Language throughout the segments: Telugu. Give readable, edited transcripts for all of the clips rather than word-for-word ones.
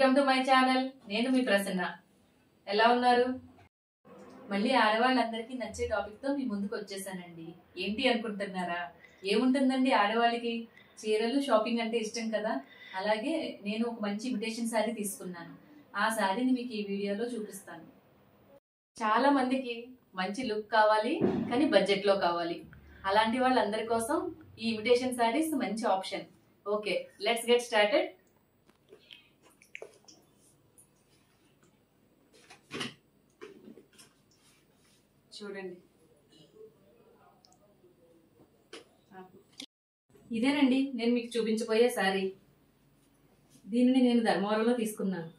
Welcome to my channel. నేను మీ ప్రసన్న. ఎలా ఉన్నారు? మళ్ళీ ఆడవాళ్ళందరికీ నచ్చే టాపిక్ తో మీ ముందుకు వచ్చేసానండి. ఏంటి అనుకుంటున్నారా? ఏముంటుందండి, ఆడవాళ్ళకి చీరలు షాపింగ్ అంటే ఇష్టం కదా. అలాగే నేను ఒక మంచి ఇమిటేషన్ శారీ తీసుకున్నాను. ఆ శారీని మీకు ఈ వీడియోలో చూపిస్తాను. చాలా మందికి మంచి లుక్ కావాలి, కానీ బడ్జెట్ లో కావాలి. అలాంటి వాళ్ళందరి కోసం ఈ ఇమిటేషన్ శారీస్ మంచి option. Okay, let's get started. చూడండి, ఇదేనండి నేను మీకు చూపించబోయే శారీ. దీనిని నేను ధర్మవరంలో తీసుకున్నాను.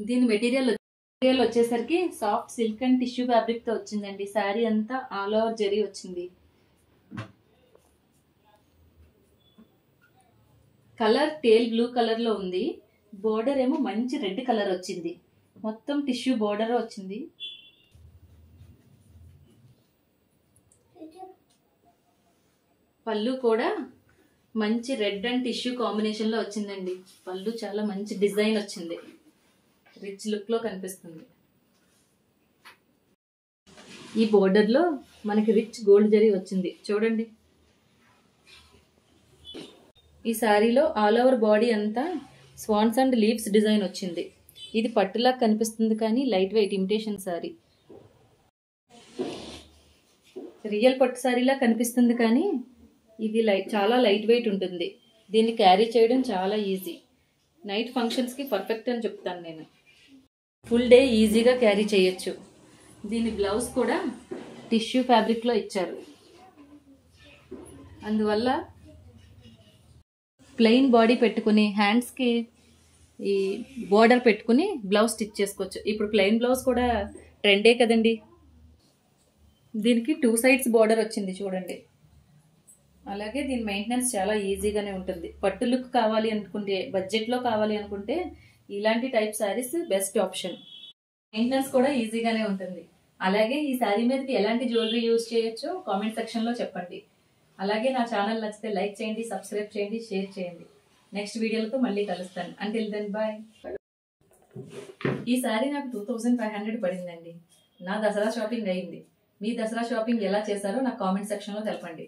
దీని మెటీరియల్ వచ్చేసరికి soft silk and tissue fabric తో వచ్చిందండి. శారీ అంతా ఆల్ ఓవర్ జరీ వచ్చింది. కలర్ టేల్ బ్లూ కలర్ లో ఉంది. బోర్డర్ ఏమో మంచి రెడ్ కలర్ వచ్చింది. మొత్తం టిష్యూ బోర్డర్ వచ్చింది. పళ్ళు కూడా మంచి రెడ్ అండ్ టిష్యూ కాంబినేషన్ లో వచ్చిందండి. పళ్ళు చాలా మంచి డిజైన్ వచ్చింది, రిచ్ లుక్ లో కనిపిస్తుంది. ఈ బోర్డర్ లో మనకి రిచ్ గోల్డ్ జరీ వచ్చింది. చూడండి, ఈ శారీలో ఆల్ ఓవర్ బాడీ అంతా స్వాన్స్ అండ్ లీవ్స్ డిజైన్ వచ్చింది. ఇది పట్టులా కనిపిస్తుంది, కానీ light weight imitation sari. Real పట్టు శారీలా కనిపిస్తుంది, కానీ ఇది చాలా లైట్ వెయిట్ ఉంటుంది. దీన్ని క్యారీ చేయడం చాలా ఈజీ. నైట్ ఫంక్షన్స్కి పర్ఫెక్ట్ అని చెప్తాను నేను. ఫుల్ డే ఈజీగా క్యారీ చేయొచ్చు. దీని బ్లౌజ్ కూడా టిష్యూ ఫ్యాబ్రిక్లో ఇచ్చారు. అందువల్ల ప్లెయిన్ బాడీ పెట్టుకుని హ్యాండ్స్కి ఈ బోర్డర్ పెట్టుకుని బ్లౌజ్ స్టిచ్ చేసుకోవచ్చు. ఇప్పుడు ప్లెయిన్ బ్లౌజ్ కూడా ట్రెండే కదండి. దీనికి 2 సైడ్స్ బోర్డర్ వచ్చింది చూడండి. అలాగే దీని మెయింటెనెన్స్ చాలా ఈజీగానే ఉంటుంది. పట్టు లుక్ కావాలి అనుకుంటే, బడ్జెట్లో కావాలి అనుకుంటే ఇలాంటి type saris best option. Maintenance కూడా ఈజీగానే ఉంటుంది. అలాగే ఈ శారీ మీదకి ఎలాంటి జ్యువెలరీ యూజ్ చేయొచ్చో కామెంట్ సెక్షన్లో చెప్పండి. అలాగే నా ఛానల్ నచ్చితే లైక్ చేయండి, సబ్స్క్రైబ్ చేయండి, షేర్ చేయండి. నెక్స్ట్ వీడియోలతో మళ్ళీ కలుస్తాను. Until then bye. ఈ శారీ నాకు 2500 పడిందండి. నా దసరా షాపింగ్ అయింది. మీ దసరా షాపింగ్ ఎలా చేశారో నాకు కామెంట్ సెక్షన్లో తెలపండి.